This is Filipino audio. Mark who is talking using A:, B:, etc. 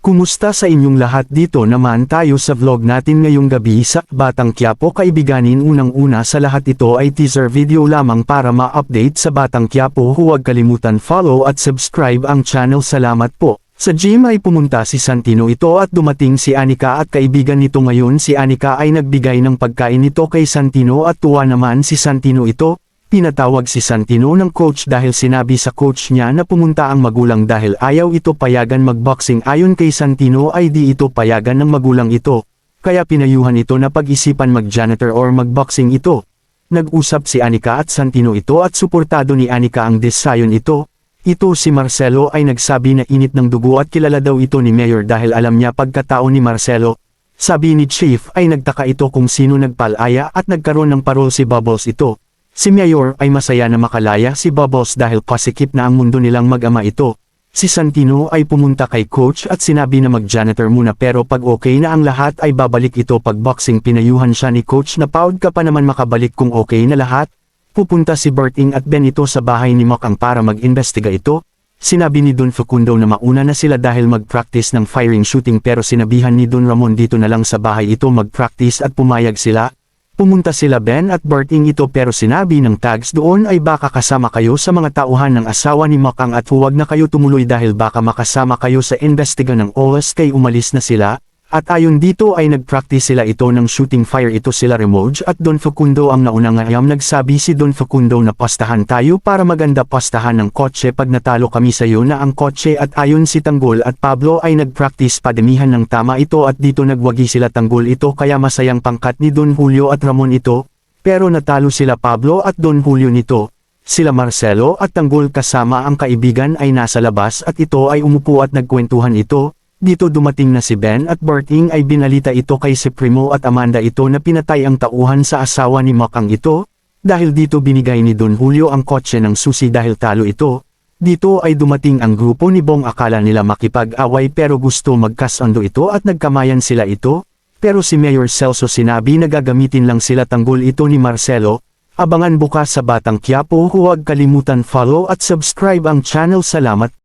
A: Kumusta sa inyong lahat? Dito naman tayo sa vlog natin ngayong gabi sa Batang Quiapo kaibiganin. Unang-una sa lahat, ito ay teaser video lamang para ma-update sa Batang Quiapo. Huwag kalimutan follow at subscribe ang channel. Salamat po. Sa gym ay pumunta si Santino ito at dumating si Anika at kaibigan nito ngayon. Si Anika ay nagbigay ng pagkain nito kay Santino at tuwa naman si Santino ito. Pinatawag si Santino ng coach dahil sinabi sa coach niya na pumunta ang magulang dahil ayaw ito payagan magboxing. Ayon kay Santino ay di ito payagan ng magulang ito, kaya pinayuhan ito na pag-isipan mag-janitor or magboxing ito. Nag-usap si Anika at Santino ito at suportado ni Anika ang desisyon ito. Ito si Marcelo ay nagsabi na init ng dugo at kilala daw ito ni Mayor dahil alam niya pagkatao ni Marcelo. Sabi ni Chief ay nagtaka ito kung sino nagpalaya at nagkaroon ng parol si Bubbles ito. Si Mayor ay masaya na makalaya si Bubbles dahil pasikip na ang mundo nilang mag-ama ito. Si Santino ay pumunta kay coach at sinabi na mag-janitor muna pero pag okay na ang lahat ay babalik ito pag boxing. Pinayuhan siya ni coach na proud ka pa naman makabalik kung okay na lahat. Pupunta si Berting at Ben ito sa bahay ni Makang para mag-investiga ito. Sinabi ni Don Facundo na mauna na sila dahil mag-practice ng firing shooting pero sinabihan ni Don Ramon dito na lang sa bahay ito mag-practice at pumayag sila. Pumunta sila Ben at Berting ito pero sinabi ng tags doon ay baka kasama kayo sa mga tauhan ng asawa ni Makang at huwag na kayo tumuloy dahil baka makasama kayo sa investiga ng OWAS. Kay umalis na sila. At ayon dito ay nag-practice sila ito ng shooting fire ito sila Remoj at Don Facundo ang naunang ngayam. Nagsabi si Don Facundo na pastahan tayo para maganda pastahan ng kotse pag natalo kami sa iyo na ang kotse. At ayon si Tanggol at Pablo ay nag-practice padamihan ng tama ito at dito nagwagi sila Tanggol ito kaya masayang pangkat ni Don Julio at Ramon ito. Pero natalo sila Pablo at Don Julio nito. Sila Marcelo at Tanggol kasama ang kaibigan ay nasa labas at ito ay umupo at nagkwentuhan ito. Dito dumating na si Ben at Berting ay binalita ito kay si Primo at Amanda ito na pinatay ang tauhan sa asawa ni Makang ito. Dahil dito binigay ni Don Julio ang kotse ng susi dahil talo ito. Dito ay dumating ang grupo ni Bong, akala nila makipag-away pero gusto magkasundo ito at nagkamayan sila ito. Pero si Mayor Celso sinabi na gagamitin lang sila. Tanggol ito ni Marcelo. Abangan bukas sa Batang Quiapo. Huwag kalimutan follow at subscribe ang channel. Salamat po.